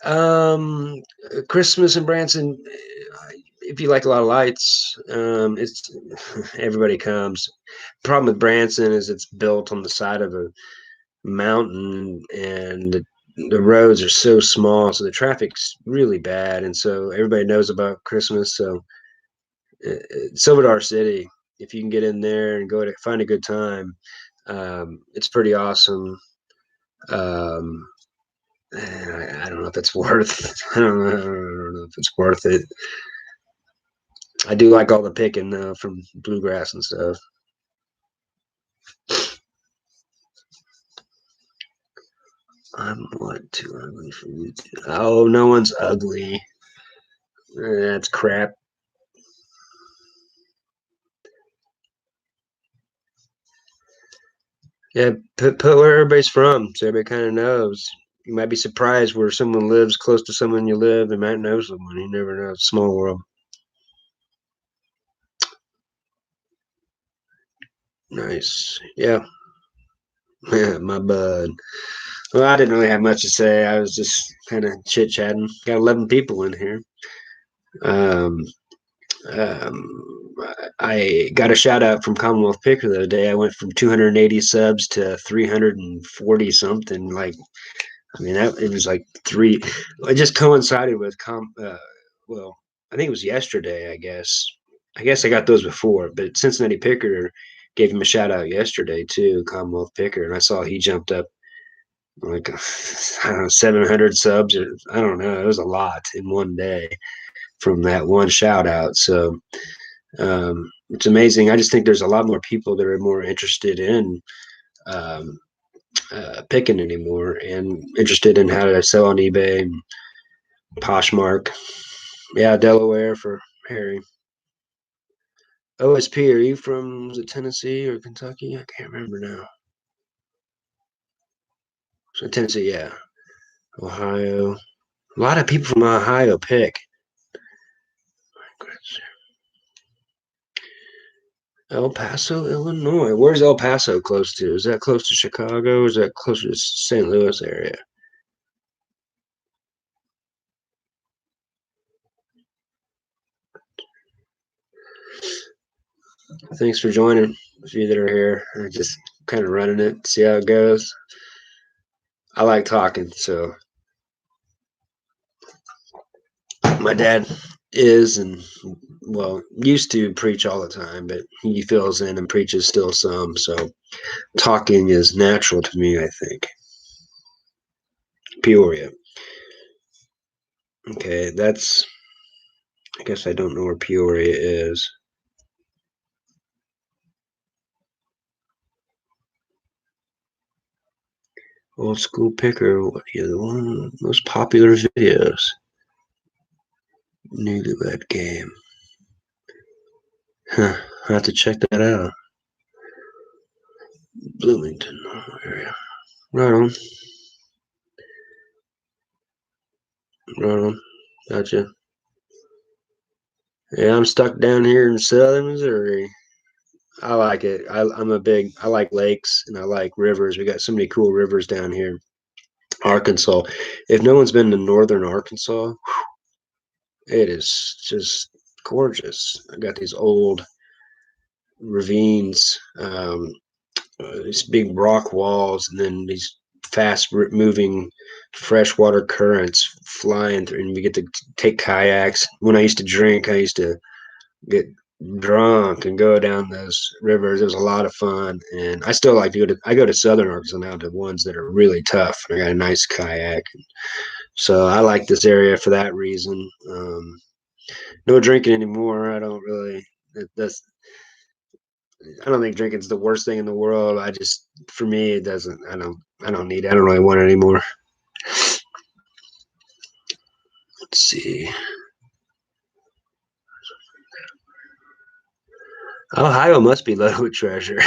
Um, Christmas in Branson. If you like a lot of lights, it's everybody comes. Problem with Branson is it's built on the side of a mountain, and the roads are so small, so the traffic's really bad, and so everybody knows about Christmas. So, Silver City, if you can get in there and go to find a good time, it's pretty awesome. Um, I don't know if it's worth. I don't know if it's worth it. I do like all the picking from bluegrass and stuff. I'm what too ugly for you? Oh, no one's ugly. That's crap. Yeah, put where everybody's from, so everybody kind of knows. You might be surprised where someone lives close to someone you live. They might know someone. You never know. It's a small world. Nice. Yeah. Yeah, my bud. Well, I didn't really have much to say. I was just kind of chit chatting. Got 11 people in here. Um, um, I got a shout out from Commonwealth Picker the other day. I went from 280 subs to 340 something. Like, I mean, it was like three. It just coincided with well, I think it was yesterday. I guess I got those before, but Cincinnati Picker gave him a shout out yesterday too, Commonwealth Picker, and I saw he jumped up like I don't know 700 subs or I don't know. It was a lot in one day from that one shout out. So it's amazing. I just think there's a lot more people that are more interested in um, picking anymore and interested in how to sell on eBay. Poshmark. Yeah, Delaware for Harry. OSP, are you from was it Tennessee or Kentucky? I can't remember now. So Tennessee, yeah. Ohio. A lot of people from Ohio pick. El Paso, Illinois. Where's El Paso close to? Is that close to Chicago? Is that closer to St. Louis area? Thanks for joining. Those of you that are here, I'm just kind of running it, see how it goes. I like talking, so my dad is and well used to preach all the time, but he fills in and preaches still some. So talking is natural to me, I think. Peoria. Okay, that's. I guess I don't know where Peoria is. Old school picker. What is one of the most popular videos? Newlywed game. Huh. I have to check that out. Bloomington area. Right on. Right on. Gotcha. Yeah, I'm stuck down here in southern Missouri. I like it. I like lakes and I like rivers. We got so many cool rivers down here. Arkansas. If no one's been to northern Arkansas, it is just gorgeous. I got these old ravines, these big rock walls, and then these fast moving freshwater currents flying through, and we get to take kayaks. When I used to drink, I used to get drunk and go down those rivers. It was a lot of fun, and I still like to go to. I go to Southern Arkansas now, to ones that are really tough. I got a nice kayak, so I like this area for that reason. No drinking anymore. I don't really. That's. I don't think drinking's the worst thing in the world. I just, for me, it doesn't. I don't. I don't need it. I don't really want it anymore. Let's see. Ohio must be loaded with treasure.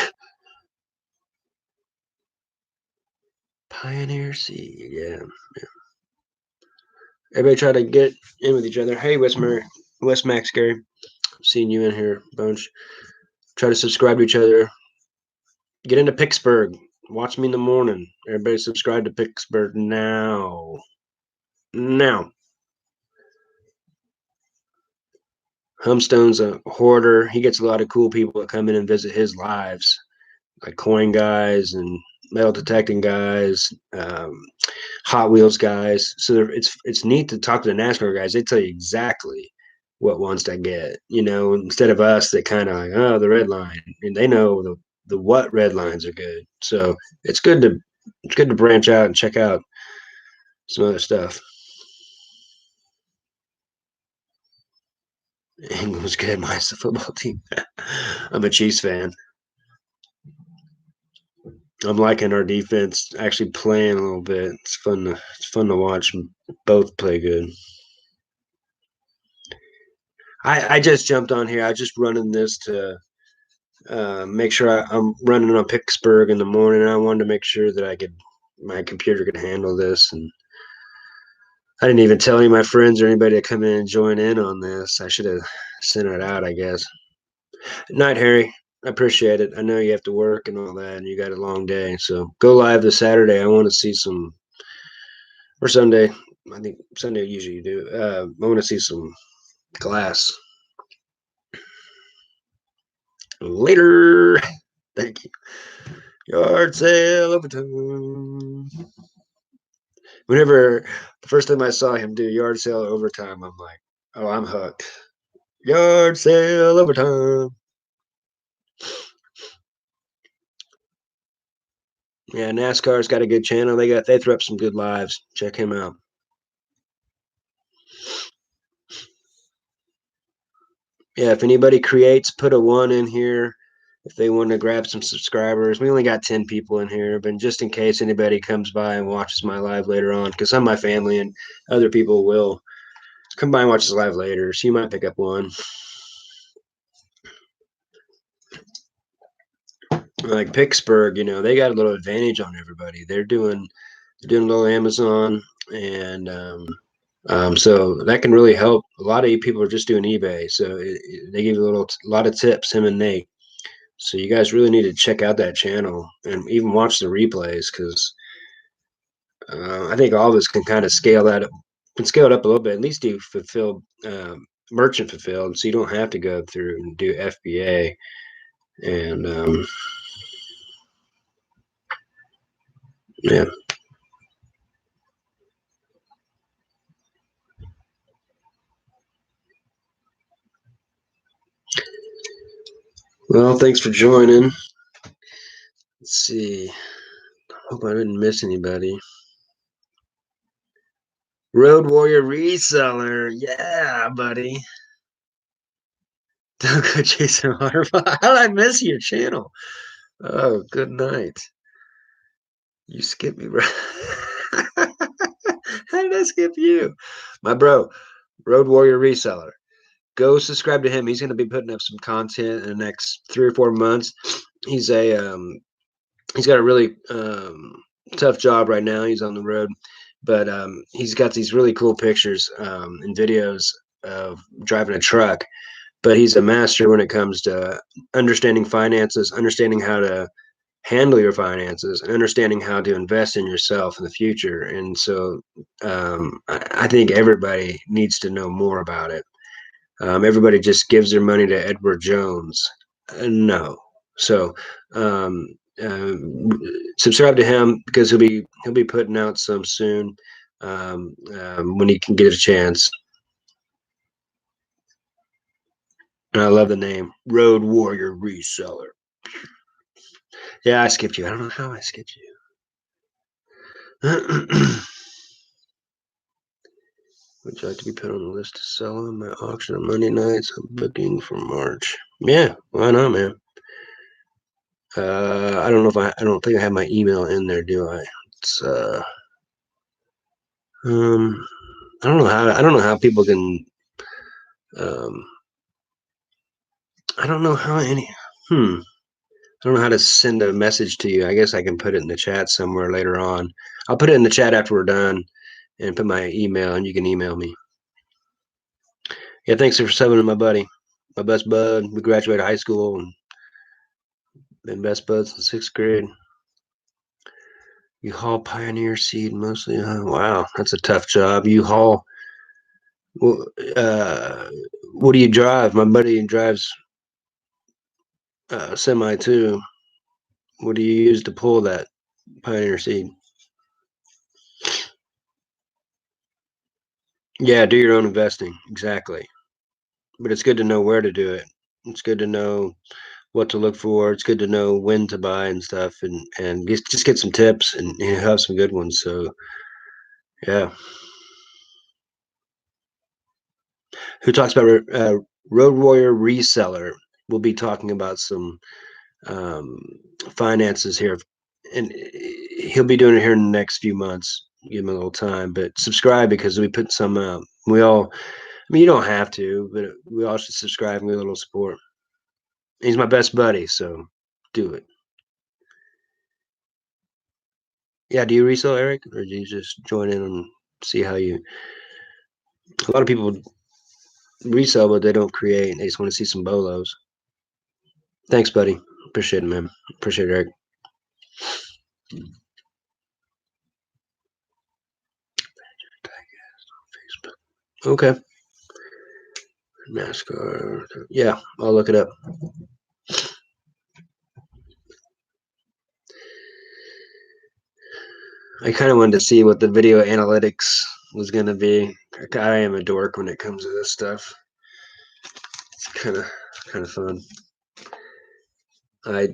Pioneer Seed. Yeah. Everybody try to get in with each other. Hey, West Max, Gary, seeing you in here a bunch. Try to subscribe to each other. Get into Pittsburgh. Watch me in the morning. Everybody subscribe to Pittsburgh now. Now. Humstone's a hoarder. He gets a lot of cool people that come in and visit his lives, like coin guys and metal detecting guys, Hot Wheels guys. So it's neat to talk to the NASCAR guys. They tell you exactly what ones to get. Instead of us that kind of like, oh, the red line, and they know the what red lines are good. So it's good to branch out and check out some other stuff. England's good. Mine's the football team. I'm a Chiefs fan. I'm liking our defense actually playing a little bit. It's fun to watch both play good. I just jumped on here. I just running this to make sure I'm running on Pittsburgh in the morning. I wanted to make sure that my computer could handle this, and I didn't even tell any of my friends or anybody to come in and join in on this. I should have sent it out, I guess. Night, Harry. I appreciate it. I know you have to work and all that, and you got a long day. So go live this Saturday. I want to see some, or Sunday. I think Sunday usually you do. I want to see some glass. Later. Thank you. Yard sale overtime. Whenever the first time I saw him do yard sale overtime, I'm like, oh, I'm hooked. Yard sale overtime. Yeah, NASCAR's got a good channel. They throw up some good lives. Check him out. Yeah, if anybody creates, put a one in here. If they want to grab some subscribers, we only got 10 people in here, but just in case anybody comes by and watches my live later on, because some of my family and other people will come by and watch this live later, so you might pick up one. Like Pittsburgh, they got a little advantage on everybody. They're doing a little Amazon, and so that can really help. A lot of people are just doing eBay, so they give you a lot of tips. Him and Nate. So you guys really need to check out that channel and even watch the replays, because I think all of us can kind of scale that up, can scale it up a little bit. At least do fulfill merchant fulfilled, so you don't have to go through and do FBA. And yeah. Well, thanks for joining. Let's see. Hope I didn't miss anybody. Road Warrior Reseller. Yeah, buddy. Don't go chasing waterfall. How did I miss your channel? Oh, good night. You skipped me, bro. How did I skip you? My bro, Road Warrior Reseller. Go subscribe to him. He's going to be putting up some content in the next 3 or 4 months. He's he's got a really tough job right now. He's on the road, but he's got these really cool pictures and videos of driving a truck. But he's a master when it comes to understanding finances, understanding how to handle your finances, and understanding how to invest in yourself in the future. And so I think everybody needs to know more about it. Everybody just gives their money to Edward Jones. No. So um, uh, subscribe to him, because he'll be putting out some soon, when he can get a chance. And I love the name Road Warrior Reseller. Yeah, I skipped you. I don't know how I skipped you. Would you like to be put on the list to sell on my auction on Monday nights? I'm booking for March. Yeah, why not, man? I don't know if I don't think I have my email in there, do I? It's um I don't know how people can um I don't know how any I don't know how to send a message to you. I guess I can put it in the chat somewhere later on. I'll put it in the chat after we're done and put my email, and you can email me. Yeah, thanks for subbing to my buddy, my best bud. We graduated high school and been best buds in 6th grade. You haul Pioneer seed mostly. Wow, that's a tough job. You haul. Well, what do you drive? My buddy drives semi too. What do you use to pull that Pioneer seed? Yeah, do your own investing. Exactly. But it's good to know where to do it. It's good to know what to look for. It's good to know when to buy and stuff, and just get some tips, and you have some good ones. So yeah. Who talks about Road Warrior Reseller? We'll be talking about some um, finances here, and he'll be doing it here in the next few months. Give him a little time, but subscribe, because we put some out. We all, I mean, you don't have to, but we all should subscribe and get a little support. He's my best buddy, so do it. Yeah, do you resell, Eric, or do you just join in and see how you? A lot of people resell, but they don't create. They just want to see some bolos. Thanks, buddy. Appreciate it, man. Appreciate it, Eric. Okay. NASCAR. Yeah, I'll look it up. I kind of wanted to see what the video analytics was going to be. I am a dork when it comes to this stuff. It's kind of fun. I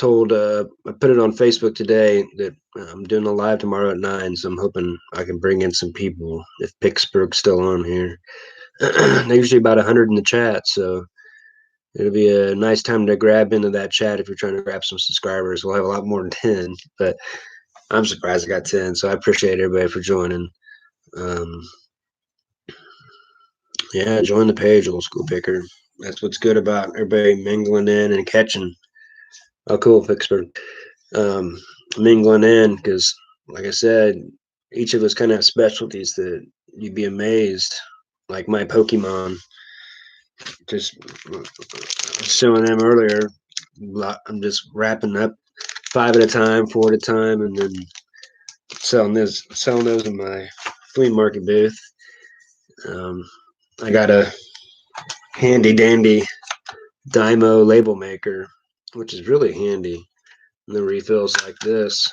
I put it on Facebook today that I'm doing a live tomorrow at 9, so I'm hoping I can bring in some people if Pittsburgh's still on here. There's usually about 100 in the chat, so it'll be a nice time to grab into that chat if you're trying to grab some subscribers. We'll have a lot more than 10, but I'm surprised I got 10, so I appreciate everybody for joining. Um, yeah, join the page, Old School Picker. That's what's good about everybody mingling in and catching. Oh, cool, Pittsburgh. Mingling in, because, like I said, each of us kind of have specialties that you'd be amazed. Like my Pokemon, just showing them earlier. I'm just wrapping up 5 at a time, 4 at a time, and then selling those in my flea market booth. Um, I got a handy dandy Dymo label maker, which is really handy. And the refills like this.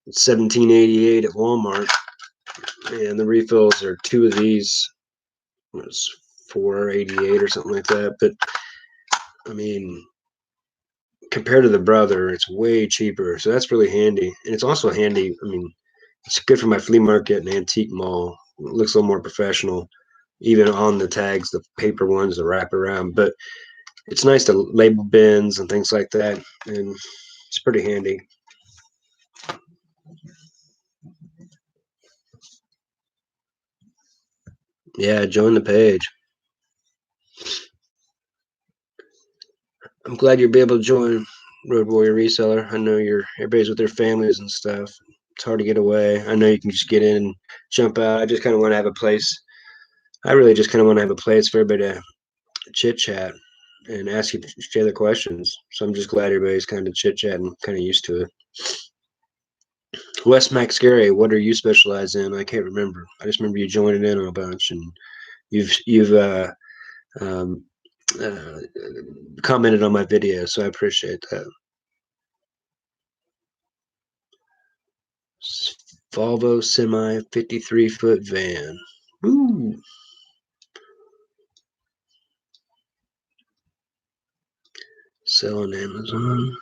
It's 1788 at Walmart, and the refills are 2 of these. It was 488 or something like that. But I mean, compared to the brother, it's way cheaper. So that's really handy, and it's also handy. I mean, it's good for my flea market and antique mall. It looks a little more professional, even on the tags, the paper ones that wrap around. But it's nice to label bins and things like that, and it's pretty handy. Yeah, join the page. I'm glad you'll be able to join Road Warrior Reseller. I know everybody's with their families and stuff. It's hard to get away. I know you can just get in and jump out. I just kind of want to have a place. I really just kind of want to have a place for everybody to chit chat and ask each other questions. So I'm just glad everybody's kind of chit chatting, kind of used to it. Wes Max Scary, what are you specialized in? I can't remember. I just remember you joining in on a bunch, and you've um, uh, commented on my video, so I appreciate that. Volvo semi 53-foot van. Woo! Sell on Amazon.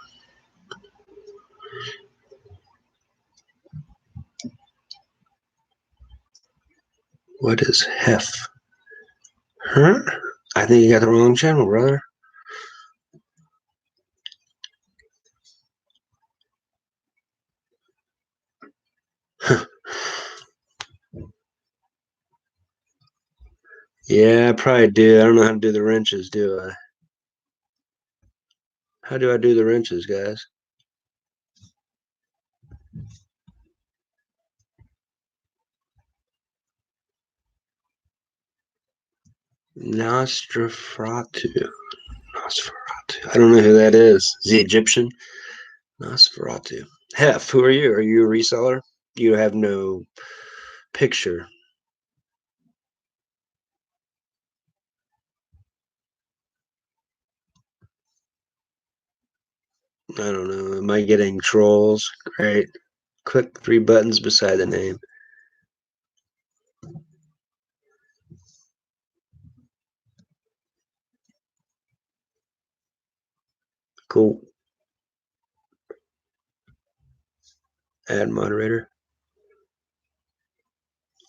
What is Hef? Huh? I think you got the wrong channel, brother. Yeah, I probably do. I don't know how to do the wrenches, do I? How do I do the wrenches, guys? Nosferatu. Nosferatu. I don't know who that is. Is he Egyptian? Nosferatu. Hef, who are you? Are you a reseller? You have no picture. I don't know. Am I getting trolls? Great. Click 3 buttons beside the name. Cool. Add moderator.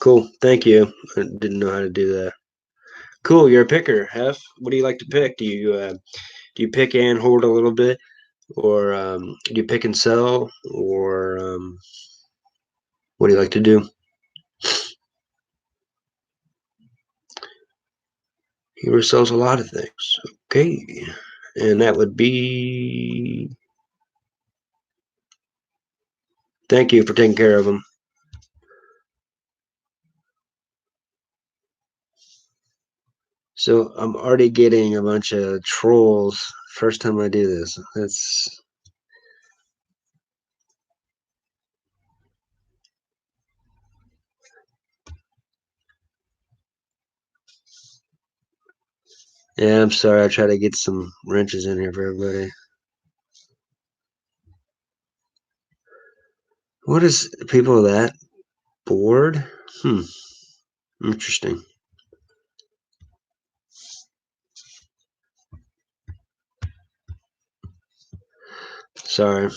Cool. Thank you. I didn't know how to do that. Cool. You're a picker, Hef. What do you like to pick? Do you pick and hold a little bit, or do you pick and sell, or what do you like to do? He resells a lot of things. Okay, and that would be. Thank you for taking care of him. So I'm already getting a bunch of trolls. First time I do this. That's yeah. I'm sorry. I try to get some wrenches in here for everybody. What is people that bored? Hmm. Interesting. Sorry.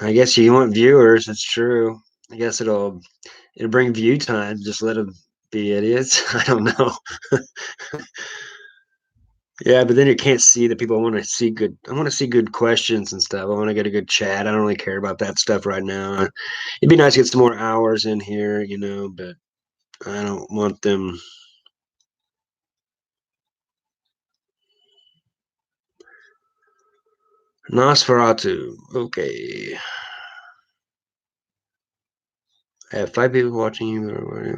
I guess you want viewers. It's true. I guess it'll bring view time. Just let them be idiots. I don't know. Yeah, but then you can't see the people. I want to see good. I want to see good questions and stuff. I want to get a good chat. I don't really care about that stuff right now. It'd be nice to get some more hours in here, but I don't want them. Nosferatu. Okay. I have 5 people watching you.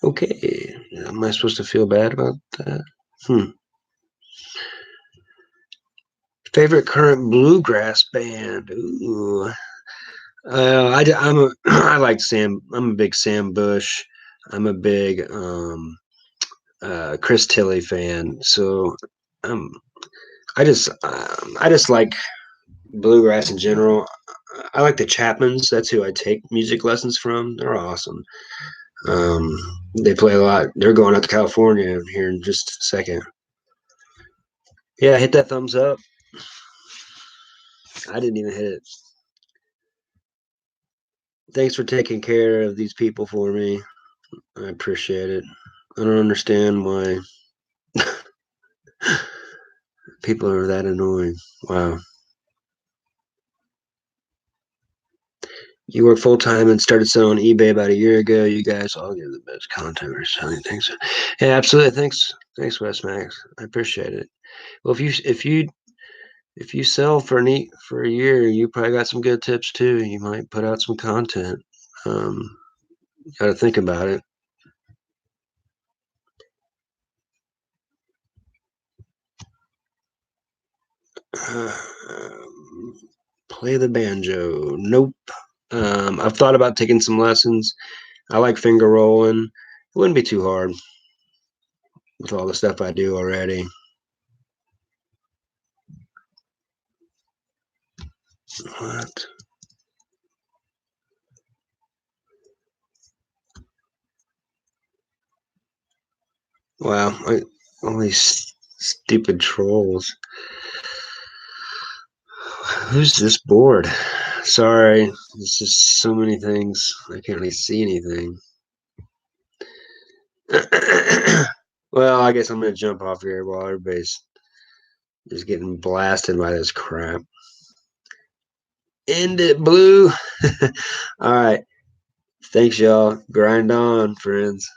Okay. Am I supposed to feel bad about that? Hmm. Favorite current bluegrass band? Ooh. I'm a I like Sam. I'm a big Sam Bush. I'm a big Chris Tilley fan. So um, I just like bluegrass in general. I like the Chapmans. That's who I take music lessons from. They're awesome. Um, they play a lot. They're going out to California here in just a second. Yeah, hit that thumbs up. I didn't even hit it. Thanks for taking care of these people for me. I appreciate it. I don't understand why people are that annoying. Wow. You work full time and started selling on eBay about a year ago. You guys all give the best content for selling things. Yeah, absolutely. Thanks, Wes Max. I appreciate it. Well, if you sell for for a year, you probably got some good tips too. You might put out some content. Um, got to think about it. Uh, play the banjo. Nope. I've thought about taking some lessons. I like finger rolling. It wouldn't be too hard with all the stuff I do already. What? Wow. All these stupid trolls. Who's this board? Sorry. There's just so many things. I can't really see anything. Well, I guess I'm going to jump off here while everybody's just getting blasted by this crap. End it, Blue. All right. Thanks, y'all. Grind on, friends.